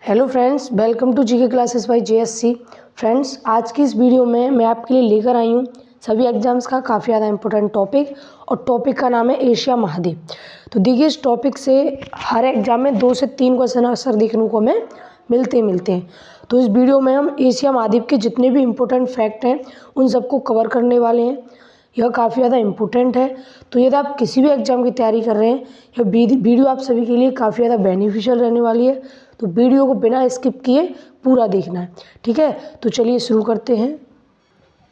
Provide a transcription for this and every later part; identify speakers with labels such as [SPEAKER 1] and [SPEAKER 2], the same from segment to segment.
[SPEAKER 1] Hello friends, welcome to GK classes by JSC. Friends, आज की इस वीडियो में मैं आपके लिए लेकर आई हूँ सभी एग्जाम्स का काफ़ी ज़्यादा इंपॉर्टेंट टॉपिक, और टॉपिक का नाम है एशिया महाद्वीप। तो देखिए, इस टॉपिक से हर एग्जाम में 2 से 3 क्वेश्चन आंसर देखने को हमें मिलते हैं। तो इस वीडियो में हम एशिया महाद्वीप के जितने भी इम्पोर्टेंट फैक्ट हैं उन सबको कवर करने वाले हैं। यह काफ़ी ज़्यादा इम्पोर्टेंट है। तो यदि आप किसी भी एग्जाम की तैयारी कर रहे हैं, यह वीडियो आप सभी के लिए काफ़ी ज़्यादा बेनिफिशियल रहने वाली है। तो वीडियो को बिना स्किप किए पूरा देखना है, ठीक है। तो चलिए शुरू करते हैं।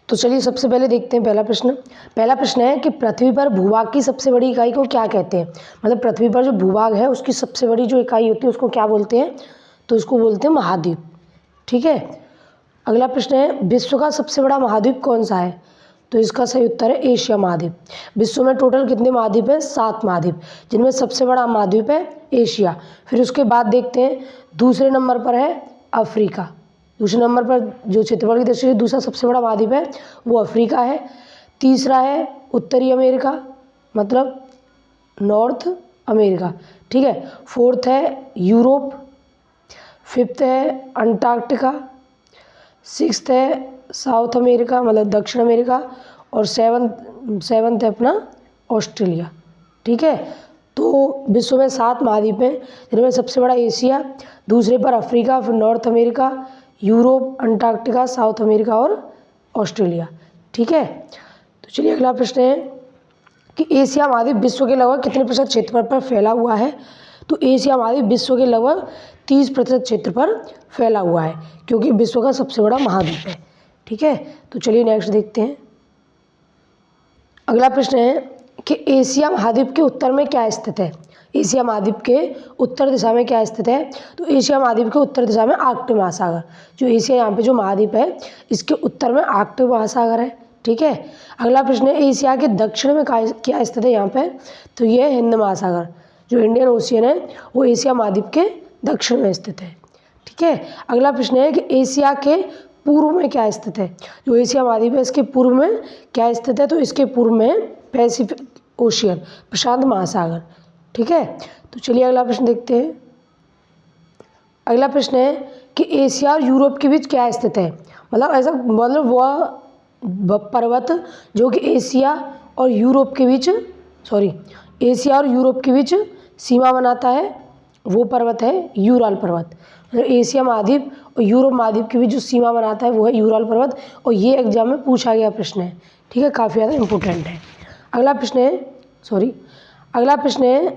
[SPEAKER 1] तो चलिए सबसे पहले देखते हैं पहला प्रश्न है कि पृथ्वी पर भूभाग की सबसे बड़ी इकाई को क्या कहते हैं। मतलब पृथ्वी पर जो भूभाग है उसकी सबसे बड़ी जो इकाई होती है उसको क्या बोलते हैं, तो उसको बोलते हैं महाद्वीप, ठीक है। अगला प्रश्न है, विश्व का सबसे बड़ा महाद्वीप कौन सा है, तो इसका सही उत्तर है एशिया महाद्वीप। विश्व में टोटल कितने महाद्वीप हैं, 7 महाद्वीप, जिनमें सबसे बड़ा महाद्वीप है एशिया। फिर उसके बाद देखते हैं, दूसरे नंबर पर है अफ्रीका। दूसरे नंबर पर जो क्षेत्रफल की दृष्टि से दूसरा सबसे बड़ा महाद्वीप है वो अफ्रीका है। तीसरा है उत्तरी अमेरिका, मतलब नॉर्थ अमेरिका, ठीक है। फोर्थ है यूरोप। फिफ्थ है अंटार्कटिका। सिक्स्थ है साउथ अमेरिका, मतलब दक्षिण अमेरिका। और सेवन्थ है अपना ऑस्ट्रेलिया, ठीक है। तो विश्व में 7 महाद्वीप हैं, जिनमें सबसे बड़ा एशिया, दूसरे पर अफ्रीका, फिर north America, Europe, Antarctica, south America और ऑस्ट्रेलिया, ठीक है। तो चलिए अगला प्रश्न है कि एशिया महाद्वीप विश्व के लगभग कितने प्रतिशत क्षेत्रफल पर फैला हुआ है। तो एशिया महाद्वीप विश्व के लगभग 30% क्षेत्र पर फैला हुआ है, क्योंकि विश्व का सबसे बड़ा महाद्वीप है, ठीक है। तो चलिए नेक्स्ट देखते हैं। अगला प्रश्न है कि एशिया महाद्वीप के उत्तर में क्या स्थित है। एशिया महाद्वीप के उत्तर दिशा में क्या स्थित है, तो एशिया महाद्वीप के उत्तर दिशा में आर्कटिक महासागर, जो एशिया यहाँ पे जो महाद्वीप है इसके उत्तर में आर्कटिक महासागर है, ठीक है। अगला प्रश्न है, एशिया के दक्षिण में क्या स्थित है यहाँ पे, तो ये हिंद महासागर, जो इंडियन ओशियन है वो एशिया महाद्वीप के दक्षिण में स्थित है, ठीक है। अगला प्रश्न है कि एशिया के पूर्व में क्या स्थित है। जो एशिया महाद्वीप है इसके पूर्व में क्या स्थित है, तो इसके पूर्व में पैसिफिक ओशियन, प्रशांत महासागर, ठीक है। तो चलिए अगला प्रश्न देखते हैं। अगला प्रश्न है कि एशिया और यूरोप के बीच क्या स्थित है। मतलब वह पर्वत जो कि एशिया और यूरोप के बीच सीमा बनाता है, वो पर्वत है यूराल पर्वत। मतलब एशिया महाद्वीप और यूरोप महाद्वीप के बीच जो सीमा बनाता है वो है यूराल पर्वत, और ये एग्जाम में पूछा गया प्रश्न है, ठीक है, काफ़ी ज़्यादा इंपॉर्टेंट है। अगला प्रश्न है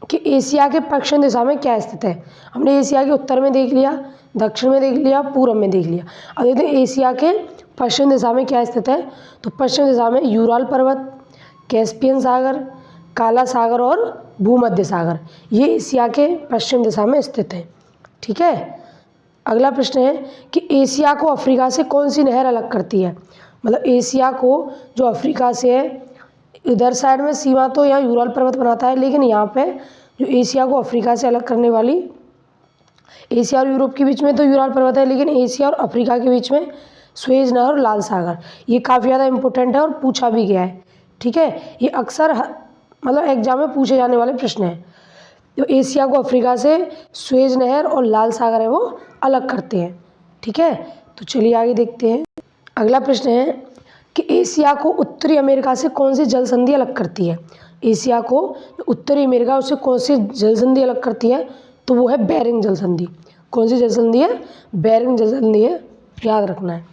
[SPEAKER 1] कि एशिया के पश्चिम दिशा में क्या स्थित है। हमने एशिया के उत्तर में देख लिया, दक्षिण में देख लिया, पूर्व में देख लिया। अब देखते हैं एशिया के पश्चिम दिशा में क्या स्थित है। तो पश्चिम दिशा में यूराल पर्वत, कैस्पियन सागर, काला सागर और भूमध्य सागर, ये एशिया के पश्चिम दिशा में स्थित है, ठीक है। अगला प्रश्न है कि एशिया को अफ्रीका से कौन सी नहर अलग करती है। मतलब एशिया को जो अफ्रीका से है, इधर साइड में सीमा तो यहाँ यूराल पर्वत बनाता है, लेकिन यहाँ पे जो एशिया को अफ्रीका से अलग करने वाली, एशिया और यूरोप के बीच में तो यूराल पर्वत है, लेकिन एशिया और अफ्रीका के बीच में सुएज नहर और लाल सागर, ये काफ़ी ज़्यादा इंपॉर्टेंट है और पूछा भी गया है, ठीक है। ये अक्सर मतलब एग्जाम में पूछे जाने वाले प्रश्न हैं। जो एशिया को अफ्रीका से सुएज नहर और लाल सागर है वो अलग करते हैं, ठीक है। तो चलिए आगे देखते हैं। अगला प्रश्न है कि एशिया को उत्तरी अमेरिका से कौन सी जल संधि अलग करती है। एशिया को उत्तरी अमेरिका उससे कौन सी जल संधि अलग करती है, तो वो है बेरिंग जल संधि। कौन सी जल संधि है, बेरिंग जल संधि है, याद रखना है।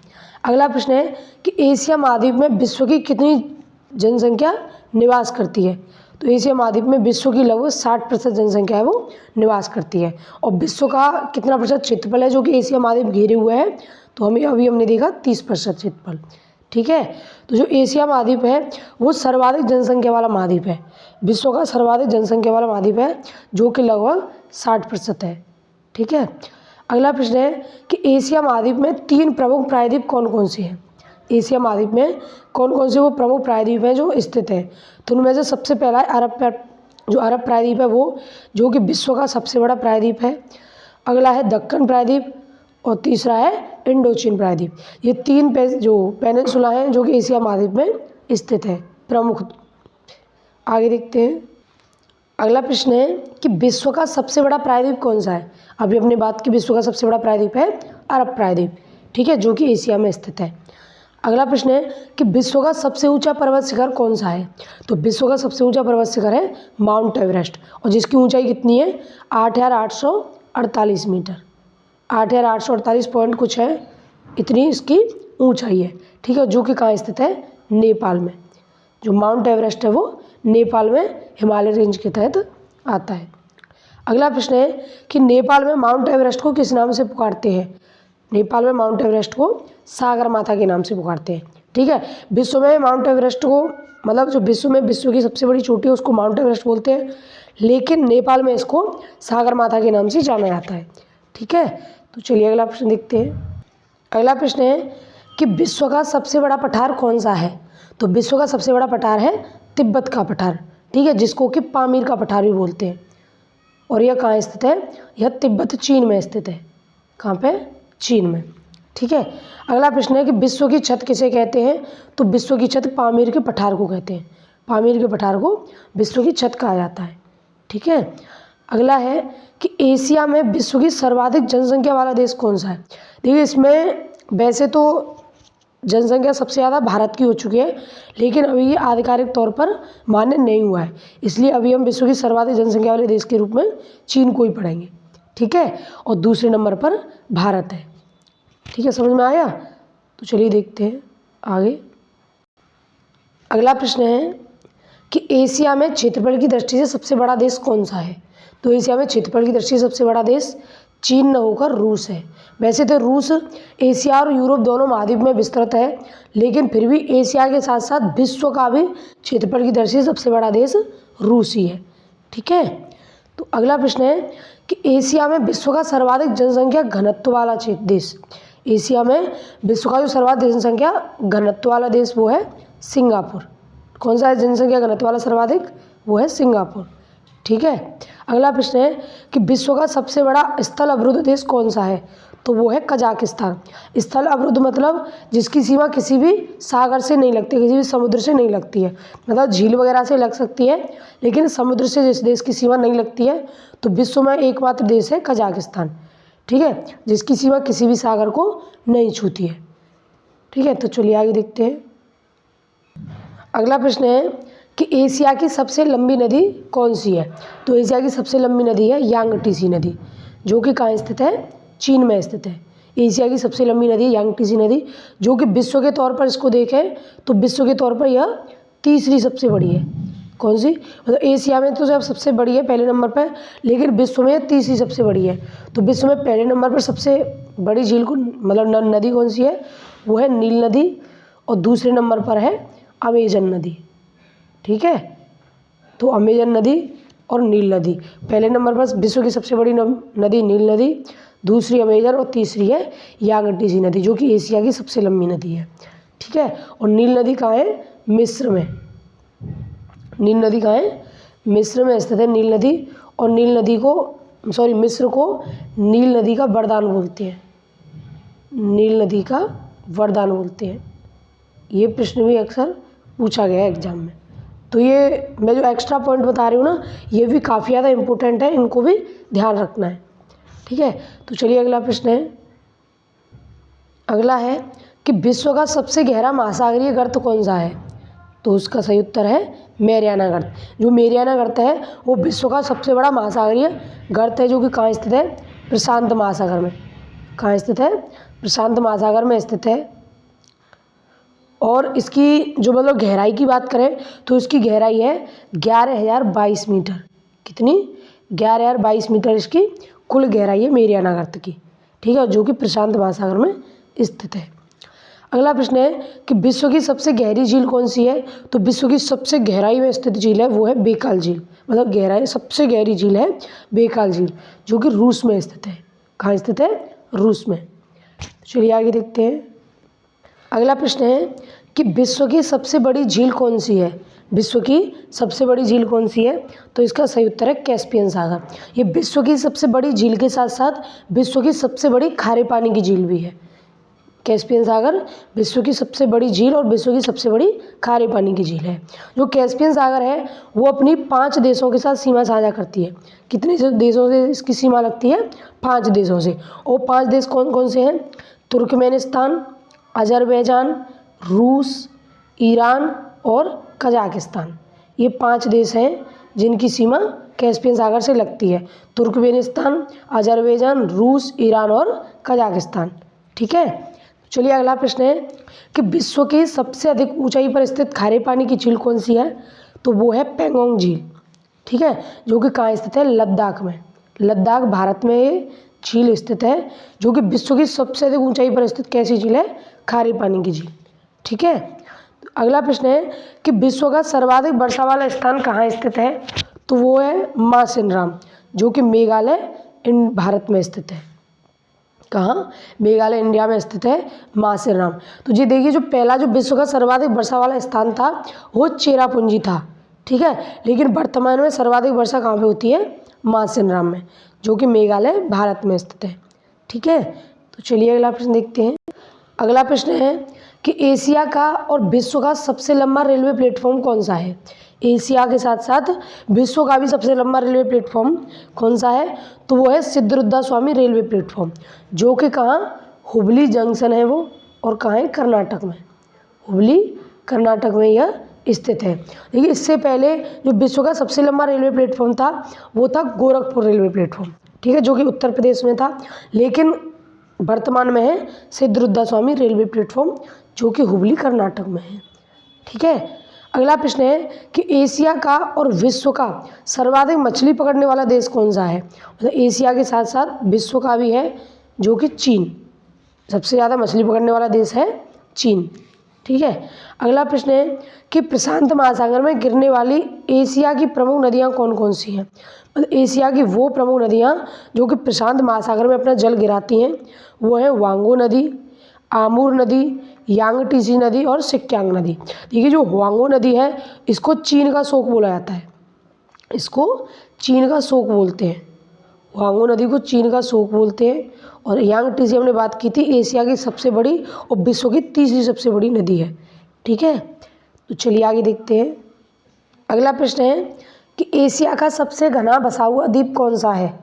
[SPEAKER 1] अगला प्रश्न है कि एशिया महाद्वीप में विश्व की कितनी जनसंख्या निवास करती है। तो एशिया महाद्वीप में विश्व की लगभग 60% जनसंख्या है वो निवास करती है, और विश्व का कितना प्रतिशत क्षेत्रफल है जो कि एशिया महाद्वीप घेरे हुए है, तो हमने देखा 30% क्षेत्रफल, ठीक है। तो जो एशिया महाद्वीप है वो सर्वाधिक जनसंख्या वाला महाद्वीप है, विश्व का सर्वाधिक जनसंख्या वाला महाद्वीप है, जो कि लगभग 60% है, ठीक है। अगला प्रश्न है कि एशिया महाद्वीप में 3 प्रमुख प्रायद्वीप कौन कौन से हैं। एशिया महाद्वीप में कौन कौन से वो प्रमुख प्रायद्वीप हैं जो स्थित हैं। तो उनमें से सबसे पहला है अरब प्रायद्वीप है वो, जो कि विश्व का सबसे बड़ा प्रायद्वीप है। अगला है दक्कन प्रायद्वीप, और तीसरा है इंडोचीन प्रायद्वीप। ये 3 जो पेनिनसुला हैं जो कि एशिया महाद्वीप में स्थित है प्रमुख। आगे देखते हैं। अगला प्रश्न है कि विश्व का सबसे बड़ा प्रायद्वीप कौन सा है। अभी अपने बात की विश्व का सबसे बड़ा प्रायद्वीप है अरब प्रायद्वीप, ठीक है, जो कि एशिया में स्थित है। अगला प्रश्न है कि विश्व का सबसे ऊंचा पर्वत शिखर कौन सा है। तो विश्व का सबसे ऊंचा पर्वत शिखर है माउंट एवरेस्ट, और जिसकी ऊंचाई कितनी है 8,848 मीटर, 8,848 पॉइंट कुछ है, इतनी इसकी ऊंचाई है, ठीक है, जो कि कहाँ स्थित है, नेपाल में। जो माउंट एवरेस्ट है वो नेपाल में हिमालय रेंज के तहत आता है। अगला प्रश्न है कि नेपाल में माउंट एवरेस्ट को किस नाम से पुकारते हैं। नेपाल में माउंट एवरेस्ट को सागर माता के नाम से पुकारते हैं, ठीक है। विश्व में माउंट एवरेस्ट को, मतलब जो विश्व में विश्व की सबसे बड़ी चोटी है उसको माउंट एवरेस्ट बोलते हैं, लेकिन नेपाल में इसको सागर माता के नाम से जाना जाता है, ठीक है। तो चलिए अगला प्रश्न देखते हैं। अगला प्रश्न है कि विश्व का सबसे बड़ा पठार कौन सा है। तो विश्व का सबसे बड़ा पठार है तिब्बत का पठार, ठीक है, जिसको कि पामीर का पठार भी बोलते हैं। और यह कहाँ स्थित है, यह तिब्बत चीन में स्थित है। कहाँ पे, चीन में, ठीक है। अगला प्रश्न है कि विश्व की छत किसे कहते हैं। तो विश्व की छत पामीर के पठार को कहते हैं, पामीर के पठार को विश्व की छत कहा जाता है, ठीक है। अगला है कि एशिया में विश्व की सर्वाधिक जनसंख्या वाला देश कौन सा है। देखिए इसमें वैसे तो जनसंख्या सबसे ज़्यादा भारत की हो चुकी है, लेकिन अभी ये आधिकारिक तौर पर मान्य नहीं हुआ है, इसलिए अभी हम विश्व की सर्वाधिक जनसंख्या वाले देश के रूप में चीन को ही पढ़ेंगे, ठीक है। और दूसरे नंबर पर भारत है, ठीक है, समझ में आया। तो चलिए देखते हैं आगे। अगला प्रश्न है कि एशिया में क्षेत्रफल की दृष्टि से सबसे बड़ा देश कौन सा है। तो एशिया में क्षेत्रफल की दृष्टि से सबसे बड़ा देश चीन न होकर रूस है। वैसे तो रूस एशिया और यूरोप दोनों महाद्वीप में विस्तृत है, लेकिन फिर भी एशिया के साथ साथ विश्व का भी क्षेत्रफल की दृष्टि से सबसे बड़ा देश रूस ही है, ठीक है। तो अगला प्रश्न है कि एशिया में विश्व का सर्वाधिक जनसंख्या घनत्व वाला देश। एशिया में विश्व का जो सर्वाधिक जनसंख्या घनत्व वाला देश वो है सिंगापुर। कौन सा है जनसंख्या घनत्व वाला सर्वाधिक, वो है सिंगापुर, ठीक है। अगला प्रश्न है कि विश्व का सबसे बड़ा स्थल अवरुद्ध देश कौन सा है। तो वो है कजाकिस्तान। स्थल अवरुद्ध मतलब जिसकी सीमा किसी भी सागर से नहीं लगती, किसी भी समुद्र से नहीं लगती है, मतलब झील वगैरह से लग सकती है, लेकिन समुद्र से जिस देश की सीमा नहीं लगती है, तो विश्व में एकमात्र देश है कजाकिस्तान, ठीक है, जिसकी सीमा किसी भी सागर को नहीं छूती है, ठीक है। तो चलिए आगे देखते हैं। अगला प्रश्न है कि एशिया की सबसे लंबी नदी कौन सी है। तो एशिया की सबसे लंबी नदी है यांगटीसी नदी, जो कि कहाँ स्थित है, चीन में स्थित है। एशिया की सबसे लंबी नदी है यांगटीसी नदी, जो कि विश्व के तौर पर इसको देखें तो विश्व के तौर पर यह तीसरी सबसे बड़ी है। कौन सी, मतलब एशिया में तो जब सबसे बड़ी है पहले नंबर पर, लेकिन विश्व में तीसरी सबसे बड़ी है। तो विश्व में पहले नंबर पर सबसे बड़ी झील को, मतलब नदी कौन सी है, वो है नील नदी, और दूसरे नंबर पर है अमेजन नदी, ठीक है। तो अमेजन नदी और नील नदी, पहले नंबर पर विश्व की सबसे बड़ी नदी नील नदी, दूसरी अमेजन, और तीसरी है यांगटीसी नदी, जो कि एशिया की सबसे लंबी नदी है, ठीक है। और नील नदी कहाँ है, मिस्र में। नील नदी कहाँ है, मिस्र में स्थित है नील नदी। और नील नदी को, सॉरी, मिस्र को नील नदी का वरदान बोलते हैं, नील नदी का वरदान बोलते हैं। ये प्रश्न भी अक्सर पूछा गया है एग्जाम में। तो ये मैं जो एक्स्ट्रा पॉइंट बता रही हूँ ना, ये भी काफ़ी ज़्यादा इम्पोर्टेंट है, इनको भी ध्यान रखना है, ठीक है। तो चलिए अगला प्रश्न है। अगला है कि विश्व का सबसे गहरा महासागरीय गर्त कौन सा है। तो उसका सही उत्तर है मैरियाना गर्त। जो मैरियाना गर्त है वो विश्व का सबसे बड़ा महासागरीय गर्त है, जो कि कहाँ स्थित है, प्रशांत महासागर में। कहाँ स्थित है, प्रशांत महासागर में स्थित है। और इसकी जो मतलब गहराई की बात करें तो इसकी गहराई है 11,022 मीटर। कितनी, 11,022 मीटर इसकी कुल गहराई है मैरियाना गर्त की, ठीक है, जो कि प्रशांत महासागर में स्थित है। अगला प्रश्न है कि विश्व की सबसे गहरी झील कौन सी है। तो विश्व की सबसे गहराई में स्थित झील है वो है बेकाल झील, मतलब गहराई सबसे गहरी झील है बेकाल झील, जो कि रूस में स्थित है। कहाँ स्थित है, रूस में। चलिए आगे देखते हैं। अगला प्रश्न है कि विश्व की सबसे बड़ी झील कौन सी है। विश्व की सबसे बड़ी झील कौन सी है। तो इसका सही उत्तर है कैस्पियन सागर। ये विश्व की सबसे बड़ी झील के साथ साथ विश्व की सबसे बड़ी खारे पानी की झील भी है। कैस्पियन सागर विश्व की सबसे बड़ी झील और विश्व की सबसे बड़ी खारे पानी की झील है। जो कैस्पियन सागर है वो अपनी 5 देशों के साथ सीमा साझा करती है। कितने देशों से इसकी सीमा लगती है? 5 देशों से। और 5 देश कौन कौन से हैं? तुर्कमेनिस्तान, अजरबैजान, रूस, ईरान और कजाकिस्तान। ये 5 देश हैं जिनकी सीमा कैस्पियन सागर से लगती है। तुर्कमेनिस्तान, अजरबैजान, रूस, ईरान और कजाकिस्तान। ठीक है। चलिए अगला प्रश्न है कि विश्व की सबसे अधिक ऊंचाई पर स्थित खारे पानी की झील कौन सी है? तो वो है पैंगोंग झील। ठीक है, जो कि कहाँ स्थित है? लद्दाख में। लद्दाख भारत में ये झील स्थित है, जो कि विश्व की सबसे अधिक ऊंचाई पर स्थित कैसी झील है? खारे पानी की झील। ठीक है। अगला प्रश्न है कि विश्व का सर्वाधिक वर्षा वाला स्थान कहाँ स्थित है? तो वो है मासिनराम, जो कि मेघालय भारत में स्थित है। कहाँ? मेघालय इंडिया में स्थित है मासिनराम। तो ये देखिए, जो पहला जो विश्व का सर्वाधिक वर्षा वाला स्थान था वो चेरापूंजी था। ठीक है, लेकिन वर्तमान में सर्वाधिक वर्षा कहाँ पे होती है? मासिनराम में, जो कि मेघालय भारत में स्थित है। ठीक है। तो चलिए अगला प्रश्न देखते हैं। अगला प्रश्न है कि एशिया का और विश्व का सबसे लंबा रेलवे प्लेटफॉर्म कौन सा है? एशिया के साथ साथ विश्व का भी सबसे लंबा रेलवे प्लेटफॉर्म कौन सा है? तो वो है सिद्धरुद्धा स्वामी रेलवे प्लेटफॉर्म, जो कि कहाँ? हुबली जंक्शन है वो, और कहाँ है? कर्नाटक में। हुबली कर्नाटक में यह स्थित है। देखिए, इससे पहले जो विश्व का सबसे लंबा रेलवे प्लेटफॉर्म था वो था गोरखपुर रेलवे प्लेटफॉर्म। ठीक है, जो कि उत्तर प्रदेश में था, लेकिन वर्तमान में है सिद्धरुद्धा स्वामी रेलवे प्लेटफॉर्म, जो कि हुबली कर्नाटक में है। ठीक है। अगला प्रश्न है कि एशिया का और विश्व का सर्वाधिक मछली पकड़ने वाला देश कौन सा है? मतलब एशिया के साथ साथ विश्व का भी है, जो कि चीन। सबसे ज़्यादा मछली पकड़ने वाला देश है चीन। ठीक है। अगला प्रश्न है कि प्रशांत महासागर में गिरने वाली एशिया की प्रमुख नदियाँ कौन कौन सी हैं? मतलब एशिया की वो प्रमुख नदियाँ जो कि प्रशांत महासागर में अपना जल गिराती हैं, वो है वांगो नदी, आमूर नदी, यांगटीसी नदी और सिक्यांग नदी। देखिए, जो वांगो नदी है इसको चीन का शोक बोला जाता है। इसको चीन का शोक बोलते हैं। वांगो नदी को चीन का शोक बोलते हैं। और यांगटीसी हमने बात की थी, एशिया की सबसे बड़ी और विश्व की तीसरी सबसे बड़ी नदी है। ठीक है। तो चलिए आगे देखते हैं। अगला प्रश्न है कि एशिया का सबसे घना बसा हुआ द्वीप कौन सा है?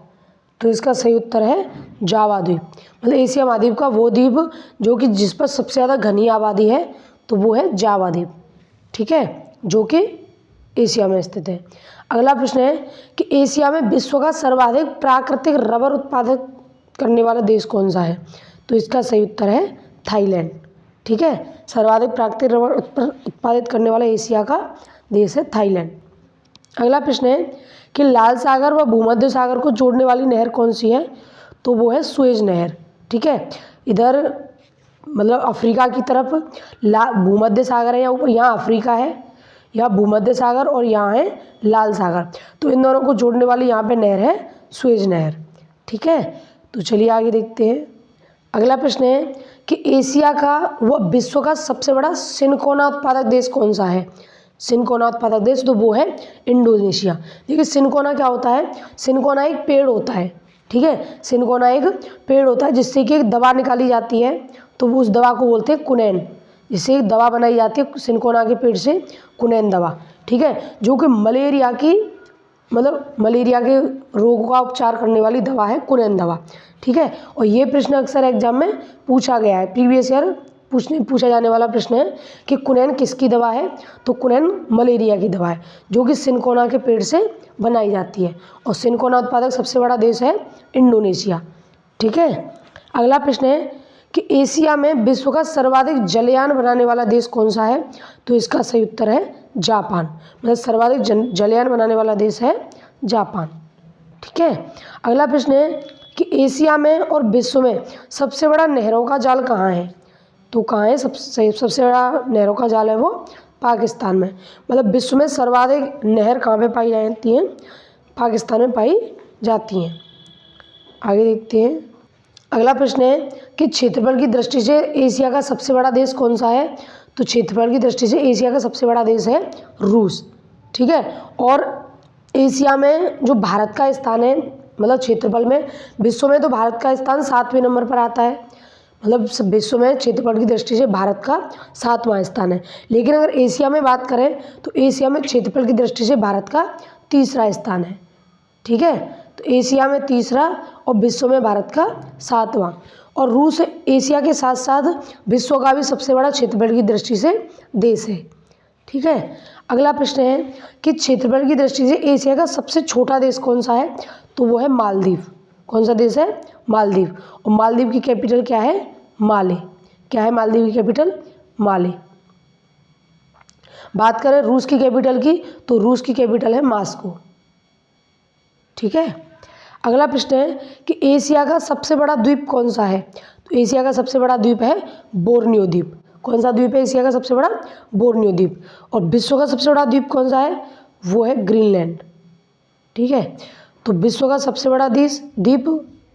[SPEAKER 1] तो इसका सही उत्तर है जावा द्वीप। मतलब एशिया महाद्वीप का वो द्वीप जो कि जिस पर सबसे ज़्यादा घनी आबादी है, तो वो है जावा द्वीप। ठीक है, जो कि एशिया में स्थित है। अगला प्रश्न है कि एशिया में विश्व का सर्वाधिक प्राकृतिक रबर उत्पादक करने वाला देश कौन सा है? तो इसका सही उत्तर है थाईलैंड। ठीक है, सर्वाधिक प्राकृतिक रबर उत्पादित करने वाला एशिया का देश है थाईलैंड। अगला प्रश्न है कि लाल सागर व भूमध्य सागर को जोड़ने वाली नहर कौन सी है? तो वो है सुएज नहर। ठीक है, इधर मतलब अफ्रीका की तरफ भूमध्य सागर है, या ऊपर यहाँ अफ्रीका है, यहाँ भूमध्य सागर और यहाँ है लाल सागर। तो इन दोनों को जोड़ने वाली यहाँ पे नहर है सुएज नहर। ठीक है। तो चलिए आगे देखते हैं। अगला प्रश्न है कि एशिया का व विश्व का सबसे बड़ा सिनकोना उत्पादक देश कौन सा है? सिनकोना उत्पादक देश, तो वो है इंडोनेशिया। देखिए, सिनकोना क्या होता है? सिनकोना एक पेड़ होता है। ठीक है, सिनकोना एक पेड़ होता है जिससे कि एक दवा निकाली जाती है, तो वो उस दवा को बोलते हैं कुनैन। जिससे एक दवा बनाई जाती है सिनकोना के पेड़ से, कुनैन दवा। ठीक है, जो कि मलेरिया के रोग का उपचार करने वाली दवा है कुनैन दवा। ठीक है, और ये प्रश्न अक्सर एग्जाम में पूछा गया है, प्रीवियस ईयर पूछा जाने वाला प्रश्न है कि कुनैन किसकी दवा है? तो कुनैन मलेरिया की दवा है, जो कि सिनकोना के पेड़ से बनाई जाती है। और सिनकोना उत्पादक सबसे बड़ा देश है इंडोनेशिया। ठीक है। अगला प्रश्न है कि एशिया में विश्व का सर्वाधिक जलयान बनाने वाला देश कौन सा है? तो इसका सही उत्तर है जापान। मतलब सर्वाधिक जलयान बनाने वाला देश है जापान। ठीक है। अगला प्रश्न है कि एशिया में और विश्व में सबसे बड़ा नहरों का जाल कहाँ है? तो कहाँ है? सबसे बड़ा नहरों का जाल है वो पाकिस्तान में। मतलब विश्व में सर्वाधिक नहर कहाँ पे पाई जाती हैं? पाकिस्तान में पाई जाती हैं। आगे देखते हैं। अगला प्रश्न है कि क्षेत्रफल की दृष्टि से एशिया का सबसे बड़ा देश कौन सा है? तो क्षेत्रफल की दृष्टि से एशिया का सबसे बड़ा देश है रूस। ठीक है, और एशिया में जो भारत का स्थान है, मतलब क्षेत्रफल में विश्व में, तो भारत का स्थान 7वें नंबर पर आता है। मतलब विश्व में क्षेत्रफल की दृष्टि से भारत का 7वां स्थान है। लेकिन अगर एशिया में बात करें तो एशिया में क्षेत्रफल की दृष्टि से भारत का 3रा स्थान है। ठीक है, तो एशिया में 3रा और विश्व में भारत का 7वां। और रूस एशिया के साथ साथ विश्व का भी सबसे बड़ा क्षेत्रफल की दृष्टि से देश है। ठीक है, अगला प्रश्न है कि क्षेत्रफल की दृष्टि से एशिया का सबसे छोटा देश कौन सा है? तो वो है मालदीव। कौन सा देश है? मालदीव। और मालदीव की कैपिटल क्या है? माले। क्या है मालदीव की कैपिटल? माले। बात करें रूस की कैपिटल की तो रूस की कैपिटल है मॉस्को। ठीक है, अगला प्रश्न है कि एशिया का सबसे बड़ा द्वीप कौन सा है? तो एशिया का सबसे बड़ा द्वीप है बोर्नियो द्वीप। कौन सा द्वीप है एशिया का सबसे बड़ा? बोर्नियो द्वीप। और विश्व का सबसे बड़ा द्वीप कौन सा है? वो है ग्रीनलैंड। ठीक है, तो विश्व का सबसे बड़ा द्वीप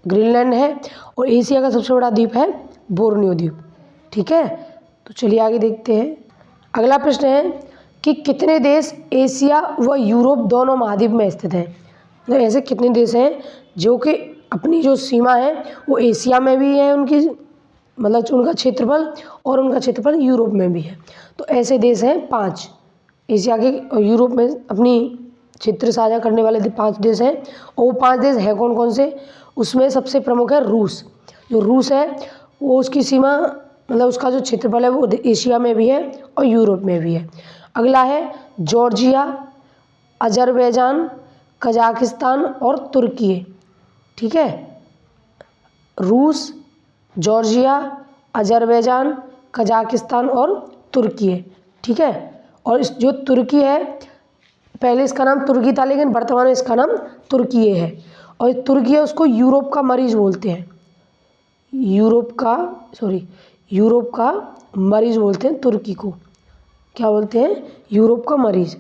[SPEAKER 1] ग्रीनलैंड है और एशिया का सबसे बड़ा द्वीप है बोर्नियो द्वीप। ठीक है, तो चलिए आगे देखते हैं। अगला प्रश्न है कि कितने देश एशिया व यूरोप दोनों महाद्वीप में स्थित हैं? तो ऐसे कितने देश हैं जो कि अपनी जो सीमा है वो एशिया में भी है, उनकी मतलब उनका क्षेत्रफल, और उनका क्षेत्रफल यूरोप में भी है। तो ऐसे देश हैं 5 एशिया के और यूरोप में अपनी क्षेत्र साझा करने वाले 5 देश हैं। और वो 5 देश हैं कौन कौन से? उसमें सबसे प्रमुख है रूस। जो रूस है वो उसकी सीमा मतलब उसका जो क्षेत्रफल है वो एशिया में भी है और यूरोप में भी है। अगला है जॉर्जिया, अजरबैजान, कजाकिस्तान और तुर्की। ठीक है, रूस, जॉर्जिया, अजरबैजान, कजाकिस्तान और तुर्की। ठीक है, और इस जो तुर्की है पहले इसका नाम तुर्की था लेकिन वर्तमान में इसका नाम तुर्की है। और तुर्की है उसको यूरोप का मरीज बोलते हैं। यूरोप का मरीज बोलते हैं तुर्की को। क्या बोलते हैं? यूरोप का मरीज।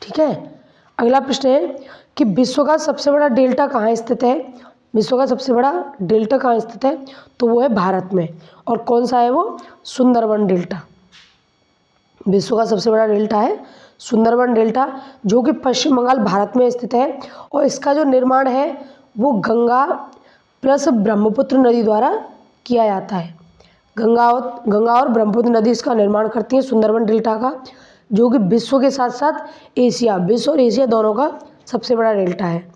[SPEAKER 1] ठीक है, अगला प्रश्न है कि विश्व का सबसे बड़ा डेल्टा कहाँ स्थित है? विश्व का सबसे बड़ा डेल्टा कहाँ स्थित है? तो वो है भारत में। और कौन सा है वो? सुंदरबन डेल्टा। विश्व का सबसे बड़ा डेल्टा है सुंदरबन डेल्टा, जो कि पश्चिम बंगाल भारत में स्थित है। और इसका जो निर्माण है वो गंगा प्लस ब्रह्मपुत्र नदी द्वारा किया जाता है। गंगा और ब्रह्मपुत्र नदी इसका निर्माण करती है सुंदरबन डेल्टा का, जो कि विश्व के साथ साथ विश्व और एशिया दोनों का सबसे बड़ा डेल्टा है।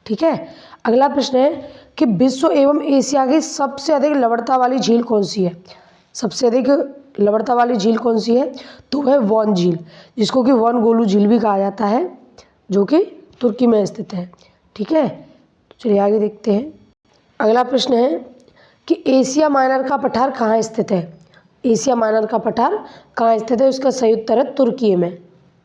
[SPEAKER 1] ठीक है, अगला प्रश्न है कि विश्व एवं एशिया की सबसे अधिक लवणता वाली झील कौन सी है? सबसे अधिक लवणता वाली झील कौन सी है? तो वह वॉन झील, जिसको कि वॉन गोलू झील भी कहा जाता है, जो कि तुर्की में स्थित है। ठीक है, तो चलिए आगे देखते हैं। अगला प्रश्न है कि एशिया माइनर का पठार कहाँ स्थित है? एशिया माइनर का पठार कहाँ स्थित है? उसका सही उत्तर है तुर्की में।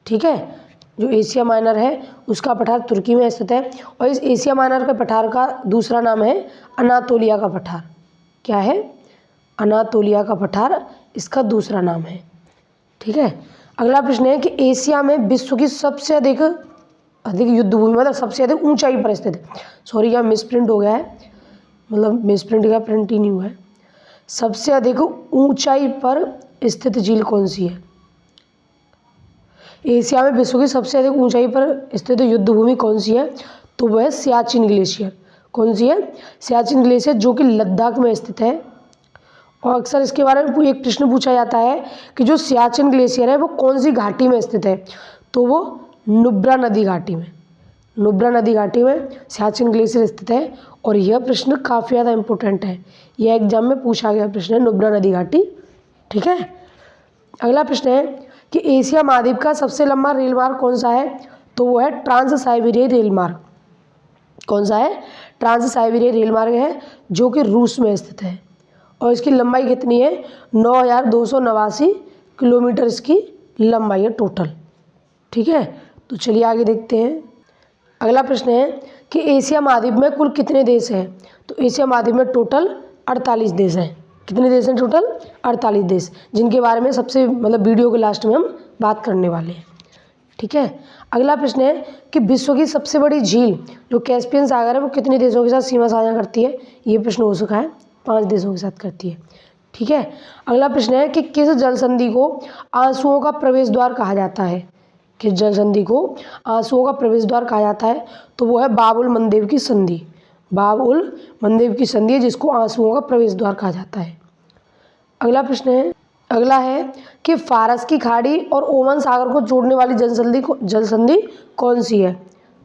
[SPEAKER 1] ठीक है, जो एशिया माइनर है उसका पठार तुर्की में स्थित है। और इस एशिया माइनर के पठार का दूसरा नाम है अनातोलिया का पठार। क्या है? अनातोलिया का पठार इसका दूसरा नाम है। ठीक है, अगला प्रश्न है कि एशिया में विश्व की सबसे अधिक युद्ध भूमि मतलब सबसे अधिक ऊंचाई पर स्थित है। सॉरी, यहाँ मिसप्रिंट हो गया है, मतलब मिसप्रिंट का प्रिंट ही नहीं हुआ है। सबसे अधिक ऊंचाई पर स्थित झील कौन सी है? एशिया में विश्व की सबसे अधिक ऊंचाई पर स्थित युद्ध भूमि कौन सी है? तो वह है सियाचिन ग्लेशियर। कौन सी है? सियाचिन ग्लेशियर, जो कि लद्दाख में स्थित है। और अक्सर इसके बारे में एक प्रश्न पूछा जाता है कि जो सियाचिन ग्लेशियर है वो कौन सी घाटी में स्थित है? तो वो नुब्रा नदी घाटी में। नुब्रा नदी घाटी में सियाचिन ग्लेशियर स्थित है। और यह प्रश्न काफ़ी ज़्यादा इंपॉर्टेंट है, यह एग्जाम में पूछा गया प्रश्न है, नुब्रा नदी घाटी। ठीक है, अगला प्रश्न है कि एशिया महाद्वीप का सबसे लंबा रेल मार्ग कौन सा है? तो वो है ट्रांस साइबेरिया रेल मार्ग। कौन सा है? ट्रांस साइबेरिया रेल मार्ग है, जो कि रूस में स्थित है। और इसकी लंबाई कितनी है? 9,289 किलोमीटर इसकी लंबाई है टोटल। ठीक है, तो चलिए आगे देखते हैं। अगला प्रश्न है कि एशिया महाद्वीप में कुल कितने देश हैं? तो एशिया महाद्वीप में टोटल 48 देश हैं। कितने देश हैं टोटल? 48 देश, जिनके बारे में सबसे मतलब वीडियो के लास्ट में हम बात करने वाले हैं। ठीक है, अगला प्रश्न है कि विश्व की सबसे बड़ी झील जो कैस्पियन सागर है वो कितने देशों के साथ सीमा साझा करती है? ये प्रश्न हो चुका है, 5 देशों के साथ करती है। ठीक है, अगला प्रश्न है कि किस जल संधि को आंसुओं का प्रवेश द्वार कहा जाता है? किस जल संधि को आंसुओं का प्रवेश द्वार कहा जाता है? तो वो है बाब उल मंदेब की संधि। बाब उल मंदेब की संधि है जिसको आंसुओं का प्रवेश द्वार कहा जाता है। अगला है कि फारस की खाड़ी और ओमान सागर को जोड़ने वाली जल संधि कौन सी है?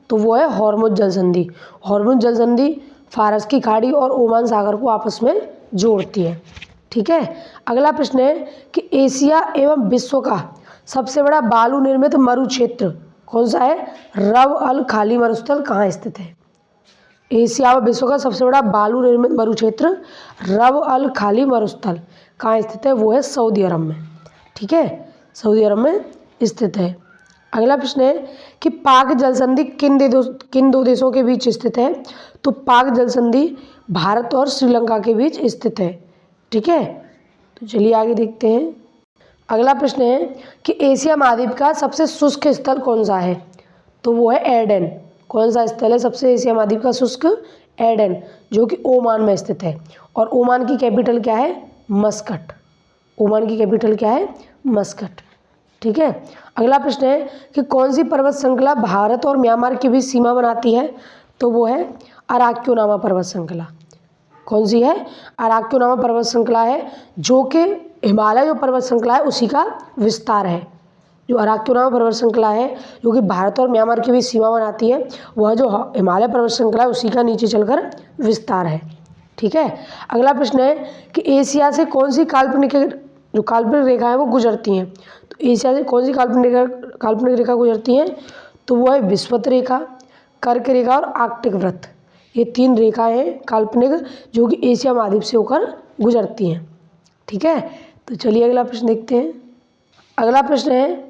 [SPEAKER 1] तो वो है हॉर्मुज जल संधि। हॉर्मुज जल संधि फारस की खाड़ी और ओमान सागर को आपस में जोड़ती है। ठीक है। अगला प्रश्न है कि एशिया एवं विश्व का सबसे बड़ा बालू निर्मित मरुक्षेत्र कौन सा है? रब अल खाली मरुस्थल कहाँ स्थित है? एशिया व विश्व का सबसे बड़ा बालू निर्मित मरुक्षेत्र रब अल खाली मरुस्थल कहाँ स्थित है? वो है सऊदी अरब में। ठीक है, सऊदी अरब में स्थित है। अगला प्रश्न है कि पाक जल संधि किन दो देशों के बीच स्थित है? तो पाक जल संधि भारत और श्रीलंका के बीच स्थित है। ठीक है, तो चलिए आगे देखते हैं। अगला प्रश्न है कि एशिया महाद्वीप का सबसे शुष्क स्थल कौन सा है? तो वो है एडेन। कौन सा स्थल है सबसे एशिया महाद्वीप का शुष्क? एडेन, जो कि ओमान में स्थित है। और ओमान की कैपिटल क्या है? मस्कट। ओमान की कैपिटल क्या है? मस्कट। ठीक है। अगला प्रश्न है कि कौन सी पर्वत श्रृंखला भारत और म्यांमार के बीच सीमा बनाती है? तो वो है अराक्योनामा पर्वत श्रृंखला। कौन सी है? अराक्योनामा पर्वत श्रृंखला है, जो कि हिमालय जो पर्वत श्रृंखला है उसी का विस्तार है। जो अराक्योनामा पर्वत श्रृंखला है जो कि भारत और म्यांमार के बीच सीमा बनाती है, वह जो हिमालय पर्वत श्रृंखला है उसी का नीचे चलकर विस्तार है। ठीक है। अगला प्रश्न है कि एशिया से कौन सी काल्पनिक रेखा है वो गुजरती हैं? तो एशिया से कौन सी काल्पनिक रेखा गुजरती हैं? तो वो है विषुवत रेखा, कर्क रेखा और आर्कटिक वृत्त। ये 3 रेखाएं हैं काल्पनिक जो कि एशिया महाद्वीप से होकर गुजरती हैं। ठीक है, तो चलिए अगला प्रश्न देखते हैं। अगला प्रश्न है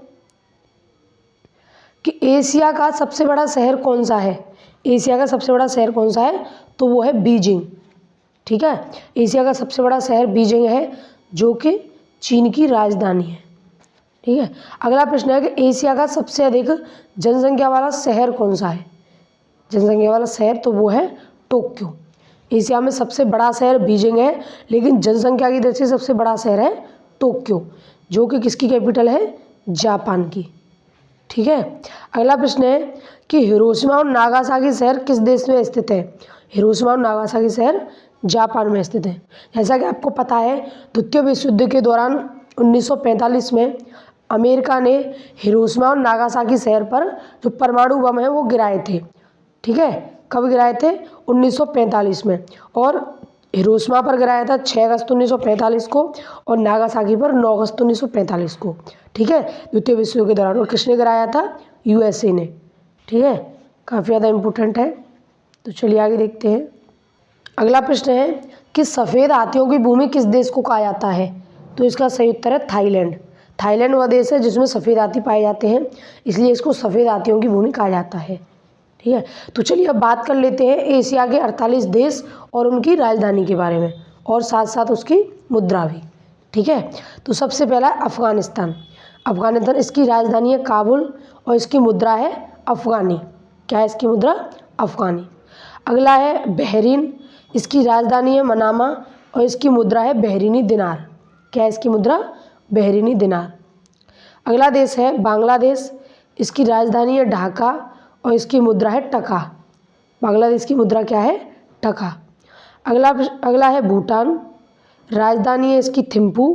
[SPEAKER 1] कि एशिया का सबसे बड़ा शहर कौन सा है? एशिया का सबसे बड़ा शहर कौन सा है? तो वो है बीजिंग। ठीक है, एशिया का सबसे बड़ा शहर बीजिंग है, जो कि चीन की राजधानी है। ठीक है। अगला प्रश्न है कि एशिया का सबसे अधिक जनसंख्या वाला शहर कौन सा है? जनसंख्या वाला शहर तो वो है टोक्यो। एशिया में सबसे बड़ा शहर बीजिंग है, लेकिन जनसंख्या की दृष्टि से सबसे बड़ा शहर है टोक्यो, जो कि किसकी कैपिटल है? जापान की। ठीक है। अगला प्रश्न है कि हिरोशिमा और नागासाकी शहर किस देश में स्थित है? हिरोशिमा और नागासाकी शहर जापान में स्थित है। जैसा कि आपको पता है, द्वितीय विश्व युद्ध के दौरान 1945 में अमेरिका ने हिरोशिमा और नागासाकी शहर पर जो परमाणु बम है वो गिराए थे। ठीक है, कब गिराए थे? 1945 में। और हिरोशिमा पर गिराया था 6 अगस्त 1945 को और नागासाकी पर 9 अगस्त 1945 को। ठीक है, द्वितीय विश्व युद्ध के दौरान। और किसने गिराया था? यूएसए ने। ठीक है, काफ़ी ज़्यादा इम्पोर्टेंट है। तो चलिए आगे देखते हैं। अगला प्रश्न है कि सफ़ेद हाथियों की भूमि किस देश को कहा जाता है? तो इसका सही उत्तर है थाईलैंड। थाईलैंड वह देश है जिसमें सफ़ेद हाथी पाए जाते हैं, इसलिए इसको सफ़ेद हाथियों की भूमि कहा जाता है। ठीक है, तो चलिए अब बात कर लेते हैं एशिया के 48 देश और उनकी राजधानी के बारे में, और साथ साथ उसकी मुद्रा भी। ठीक है, तो सबसे पहला अफ़गानिस्तान। अफ़गानिस्तान, इसकी राजधानी है काबुल और इसकी मुद्रा है अफ़गानी। क्या है इसकी मुद्रा? अफ़गानी। अगला है बहरीन, इसकी राजधानी है मनामा और इसकी मुद्रा है बहरीनी दिनार। क्या है इसकी मुद्रा? बहरीनी दिनार। अगला देश है बांग्लादेश, इसकी राजधानी है ढाका और इसकी मुद्रा है टका। बांग्लादेश की मुद्रा क्या है? टका। अगला है भूटान, राजधानी है इसकी थिम्पू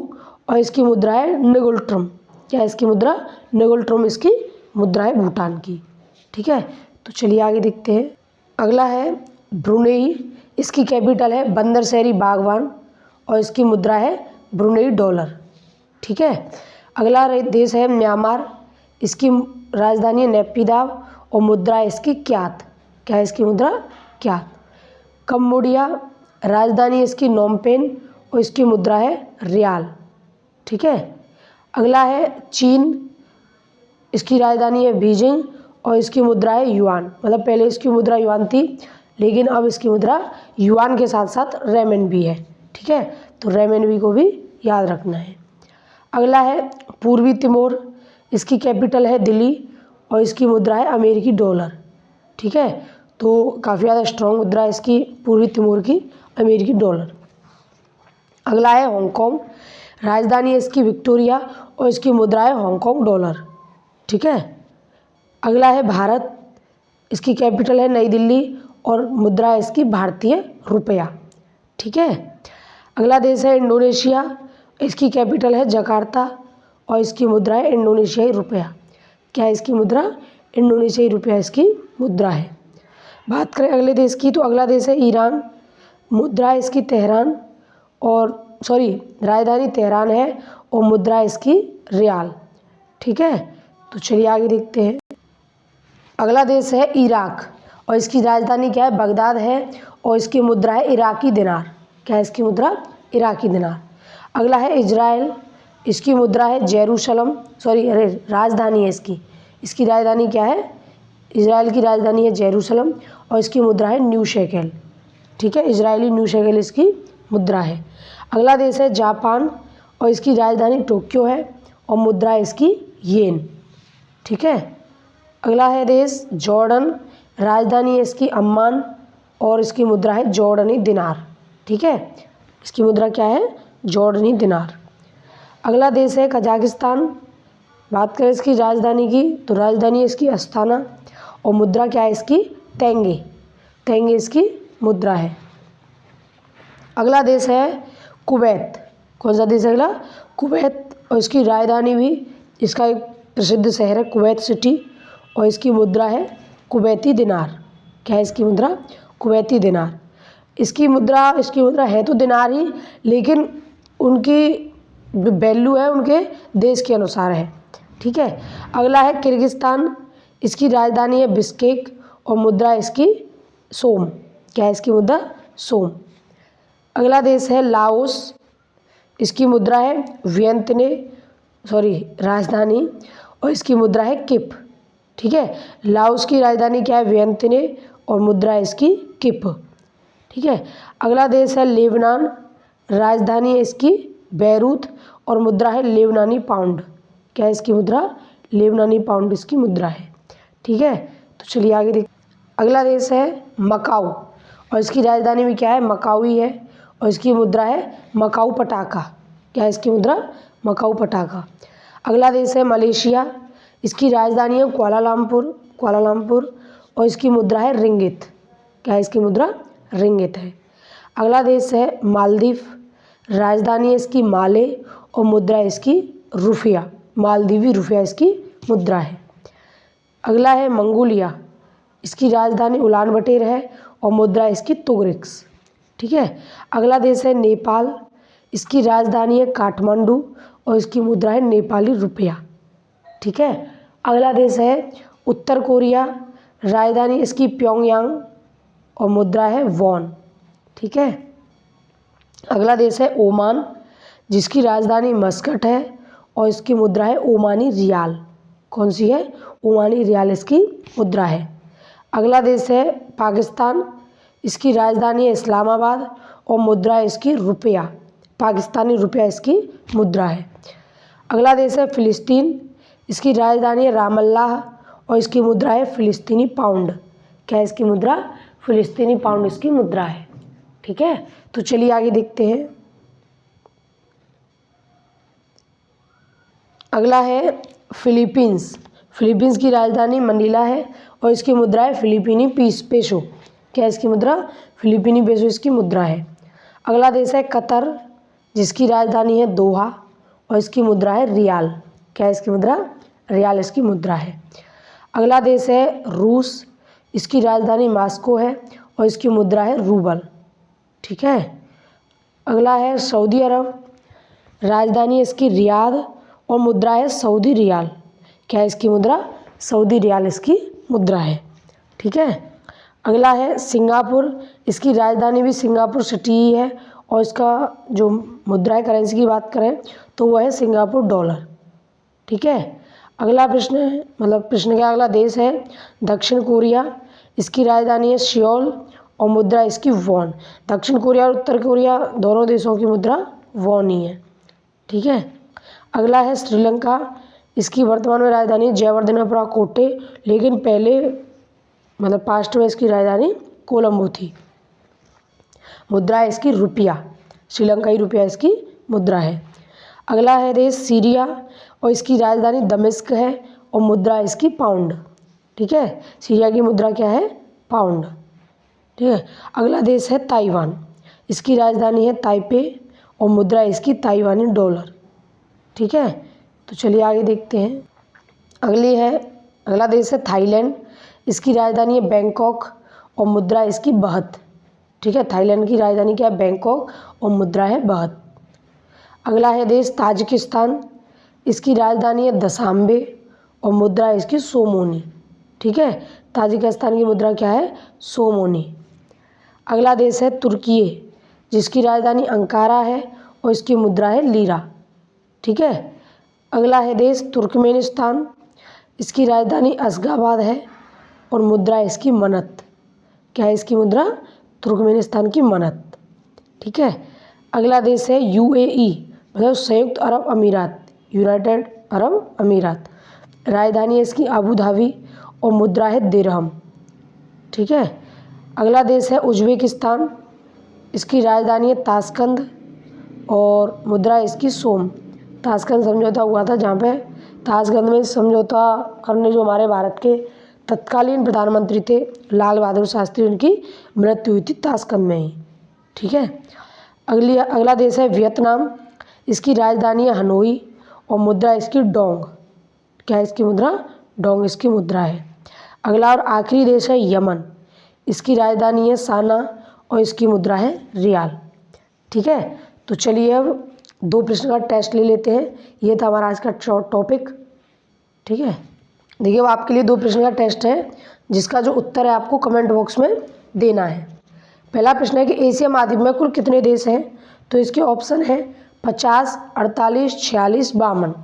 [SPEAKER 1] और इसकी मुद्रा है निगुल्ट्रम। क्या है इसकी मुद्रा? निगुल्ट्रम इसकी मुद्रा है भूटान की। ठीक है, तो चलिए आगे देखते हैं। अगला है ब्रुनेई, इसकी कैपिटल है बंदर शहरी बागवान और इसकी मुद्रा है ब्रुनेई डॉलर। ठीक है। अगला देश है म्यांमार, इसकी राजधानी है नेपिदाव और मुद्रा है इसकी क्यात। क्या है इसकी मुद्रा? क्यात। कंबोडिया, राजधानी इसकी नोमपेन और इसकी मुद्रा है रियाल। ठीक है। अगला है चीन, इसकी राजधानी है बीजिंग और इसकी मुद्रा है युआन। मतलब पहले इसकी मुद्रा युआन थी, लेकिन अब इसकी मुद्रा युआन के साथ साथ रेमनबी है। ठीक है, तो रेमनबी को भी याद रखना है। अगला है पूर्वी तिमोर, इसकी कैपिटल है दिल्ली और इसकी मुद्रा है अमेरिकी डॉलर। ठीक है, तो काफ़ी ज़्यादा स्ट्रॉन्ग मुद्रा है इसकी पूर्वी तिमोर की, अमेरिकी डॉलर। अगला है हांगकांग, राजधानी है इसकी विक्टोरिया और इसकी मुद्रा है हांगकांग डॉलर। ठीक है। अगला है भारत, इसकी कैपिटल है नई दिल्ली और मुद्रा है इसकी भारतीय रुपया। ठीक है। अगला देश है इंडोनेशिया इसकी कैपिटल है जकार्ता और इसकी मुद्रा है इंडोनेशियाई रुपया। क्या है इसकी मुद्रा? इंडोनेशियाई रुपया इसकी मुद्रा है। बात करें अगले देश की तो अगला देश है ईरान। मुद्रा है इसकी तेहरान और राजधानी तेहरान है और मुद्रा इसकी रियाल। ठीक है, तो चलिए आगे देखते हैं। अगला देश है इराक और इसकी राजधानी क्या है? बगदाद है और इसकी मुद्रा है इराकी दिनार। क्या है इसकी मुद्रा? इराकी दिनार। अगला है इजराइल, इसकी मुद्रा है जेरूशलम, राजधानी है इसकी राजधानी क्या है? इजराइल की राजधानी है जेरूशलम और इसकी मुद्रा है न्यू शेकेल। ठीक है, इजरायली न्यू शेकेल इसकी मुद्रा है। अगला देश है जापान और इसकी राजधानी टोक्यो है और मुद्रा है इसकी येन। ठीक है, अगला है देश जॉर्डन, राजधानी है इसकी अम्मान और इसकी मुद्रा है जॉर्डनी दिनार। ठीक है, इसकी मुद्रा क्या है? जॉर्डनी दिनार। अगला देश है कजाकिस्तान। बात करें इसकी राजधानी की तो राजधानी है इसकी अस्ताना और मुद्रा क्या है इसकी? तेंगे। तेंगे इसकी मुद्रा है। अगला देश है कुवैत। कौन सा देश है अगला? कुवैत और इसकी राजधानी भी इसका एक प्रसिद्ध शहर है कुवैत सिटी और इसकी मुद्रा है कुवैती दिनार। क्या है इसकी मुद्रा? कुवैती दिनार। इसकी मुद्रा है तो दिनार ही, लेकिन उनकी जो वैल्यू है उनके देश के अनुसार है। ठीक है, अगला है किर्गिस्तान, इसकी राजधानी है बिश्केक और मुद्रा इसकी सोम। क्या है इसकी मुद्रा? सोम। अगला देश है लाओस, इसकी मुद्रा है राजधानी और इसकी मुद्रा है किप। ठीक है, लाओस की राजधानी क्या है? वियंतने और मुद्रा इसकी किप। ठीक है, अगला देश है लेबनान, राजधानी है इसकी बैरूत और मुद्रा है लेबनानी पाउंड। क्या है इसकी मुद्रा? लेबनानी पाउंड इसकी मुद्रा है। ठीक है, तो चलिए आगे देख। अगला देश है मकाऊ और इसकी राजधानी भी क्या है? मकाऊ ही है और इसकी मुद्रा है मकाऊ पटाखा। क्या है इसकी मुद्रा? मकाऊ पटाखा। अगला देश है मलेशिया, इसकी राजधानी है कुआलालंपुर और इसकी मुद्रा है रिंगित। क्या है इसकी मुद्रा? रिंगित है। अगला देश है मालदीव, राजधानी है इसकी माले और मुद्रा इसकी रुपया। मालदीवी रुपया इसकी मुद्रा है। अगला है मंगोलिया, इसकी राजधानी उलान बटेर है और मुद्रा इसकी तुगरिक्स। ठीक है, अगला देश है नेपाल, इसकी राजधानी है काठमांडू और इसकी मुद्रा है नेपाली रुपया। ठीक है, अगला देश है उत्तर कोरिया, राजधानी इसकी प्योंगयांग और मुद्रा है वॉन। ठीक है, अगला देश है ओमान, जिसकी राजधानी मस्कट है और इसकी मुद्रा है ओमानी रियाल। कौन सी है? ओमानी रियाल इसकी मुद्रा है। अगला देश है पाकिस्तान, इसकी राजधानी है इस्लामाबाद और मुद्रा इसकी रुपया। पाकिस्तानी रुपया इसकी मुद्रा है। अगला देश है फ़िलिस्तीन, इसकी राजधानी है रामल्लाह और इसकी मुद्रा है फ़िलिस्तीनी पाउंड। क्या है इसकी मुद्रा? फ़िलिस्तीनी पाउंड इसकी मुद्रा है। ठीक है, तो चलिए आगे देखते हैं। अगला है फिलीपींस। फिलीपींस की राजधानी मनीला है और इसकी मुद्रा है फिलीपीनी पेसो। क्या है इसकी मुद्रा? फिलीपीनी पेसो इसकी मुद्रा है। अगला देश है कतर, जिसकी राजधानी है दोहा और इसकी मुद्रा है रियाल। क्या है इसकी मुद्रा? रियाल इसकी मुद्रा है। अगला देश है रूस, इसकी राजधानी मॉस्को है और इसकी मुद्रा है रूबल। ठीक है, अगला है सऊदी अरब, राजधानी इसकी रियाद और मुद्रा है सऊदी रियाल। क्या है इसकी मुद्रा? सऊदी रियाल इसकी मुद्रा है। ठीक है, अगला है सिंगापुर, इसकी राजधानी भी सिंगापुर सिटी ही है और इसका जो मुद्रा है करेंसी की बात करें तो वह है सिंगापुर डॉलर। ठीक है, अगला प्रश्न का अगला देश है दक्षिण कोरिया, इसकी राजधानी है सियोल और मुद्रा इसकी वॉन। दक्षिण कोरिया और उत्तर कोरिया दोनों देशों की मुद्रा वॉन ही है। ठीक है, अगला है श्रीलंका, इसकी वर्तमान में राजधानी जयवर्धनेपुरा कोटे, लेकिन पहले पास्ट में इसकी राजधानी कोलंबो थी। मुद्रा है इसकी रुपया, श्रीलंकाई रुपया इसकी मुद्रा है। अगला है देश सीरिया और इसकी राजधानी दमिश्क है और मुद्रा इसकी पाउंड। ठीक है, सीरिया की मुद्रा क्या है? पाउंड। ठीक है, अगला देश है ताइवान, इसकी राजधानी है ताइपे और मुद्रा इसकी ताइवानी डॉलर। ठीक है, तो चलिए आगे देखते हैं। अगला देश है थाईलैंड। इसकी राजधानी है बैंकॉक और मुद्रा इसकी बाहत। ठीक है, थाईलैंड की राजधानी क्या है? बैंकॉक और मुद्रा है बाहत। अगला है देश ताजिकिस्तान। इसकी राजधानी है दशांबे और मुद्रा इसकी सोमोनी। ठीक है, ताजिकिस्तान की मुद्रा क्या है? सोमोनी। अगला देश है तुर्की, जिसकी राजधानी अंकारा है और इसकी मुद्रा है लीरा। ठीक है, अगला है देश तुर्कमेनिस्तान। इसकी राजधानी अशगाबाद है और मुद्रा इसकी मनत। क्या है इसकी मुद्रा? तुर्कमेनिस्तान की मनत। ठीक है, अगला देश है यूएई, मतलब संयुक्त अरब अमीरात, यूनाइटेड अरब अमीरात। राजधानी है इसकी अबू धाबी और मुद्रा है दिरहम। ठीक है, अगला देश है उज्बेकिस्तान। इसकी राजधानी है ताशकंद और मुद्रा इसकी सोम। ताशकंद समझौता हुआ था, जहाँ पे ताशकंद में समझौता करने जो हमारे भारत के तत्कालीन प्रधानमंत्री थे लाल बहादुर शास्त्री, उनकी मृत्यु हुई थी ताशकंद में ही। ठीक है, अगला देश है वियतनाम। इसकी राजधानी है हनोई और मुद्रा इसकी डोंग। क्या है इसकी मुद्रा? डोंग इसकी मुद्रा है। अगला और आखिरी देश है यमन। इसकी राजधानी है साना और इसकी मुद्रा है रियाल। ठीक है, तो चलिए अब 2 प्रश्न का टेस्ट ले लेते हैं। ये था हमारा आज का टॉपिक। ठीक है, देखिए अब आपके लिए 2 प्रश्न का टेस्ट है, जिसका जो उत्तर है आपको कमेंट बॉक्स में देना है। पहला प्रश्न है कि एशिया महाद्वीप में कुल कितने देश हैं? तो इसके ऑप्शन है 50, 48, 46, 52।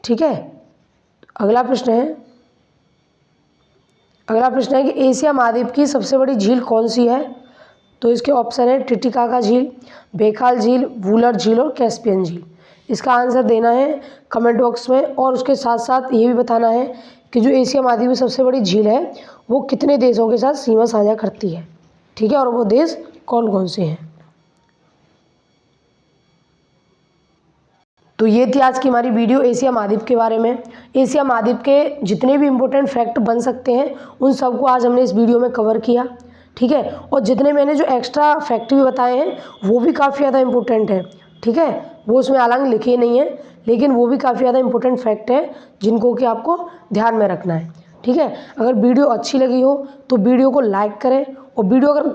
[SPEAKER 1] ठीक है, अगला प्रश्न है कि एशिया महाद्वीप की सबसे बड़ी झील कौन सी है? तो इसके ऑप्शन है टिटिकाका झील, बेकाल झील, वूलर झील और कैस्पियन झील। इसका आंसर देना है कमेंट बॉक्स में, और उसके साथ साथ ये भी बताना है कि जो एशिया महाद्वीप की सबसे बड़ी झील है वो कितने देशों के साथ सीमा साझा करती है। ठीक है, और वो देश कौन कौन से हैं। तो ये थी आज की हमारी वीडियो एशिया महाद्वीप के बारे में। एशिया महाद्वीप के जितने भी इम्पोर्टेंट फैक्ट बन सकते हैं उन सबको आज हमने इस वीडियो में कवर किया। ठीक है, और जितने मैंने जो एक्स्ट्रा फैक्ट भी बताए हैं वो भी काफ़ी ज़्यादा इम्पोर्टेंट है। ठीक है, वो उसमें हालांकि लिखे नहीं है, लेकिन वो भी काफ़ी ज़्यादा इम्पोर्टेंट फैक्ट है जिनको कि आपको ध्यान में रखना है। ठीक है, अगर वीडियो अच्छी लगी हो तो वीडियो को लाइक करें, और वीडियो अगर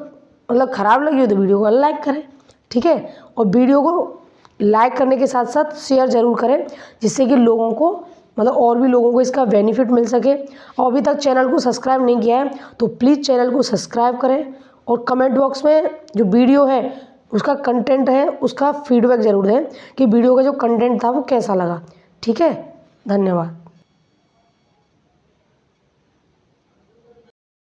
[SPEAKER 1] मतलब ख़राब लगी हो तो वीडियो को अनलाइक करें। ठीक है, और वीडियो को लाइक करने के साथ साथ शेयर ज़रूर करें, जिससे कि लोगों को मतलब और भी लोगों को इसका बेनिफिट मिल सके। और अभी तक चैनल को सब्सक्राइब नहीं किया है तो प्लीज़ चैनल को सब्सक्राइब करें, और कमेंट बॉक्स में जो वीडियो है उसका कंटेंट है उसका फीडबैक ज़रूर दें कि वीडियो का जो कंटेंट था वो कैसा लगा। ठीक है, धन्यवाद।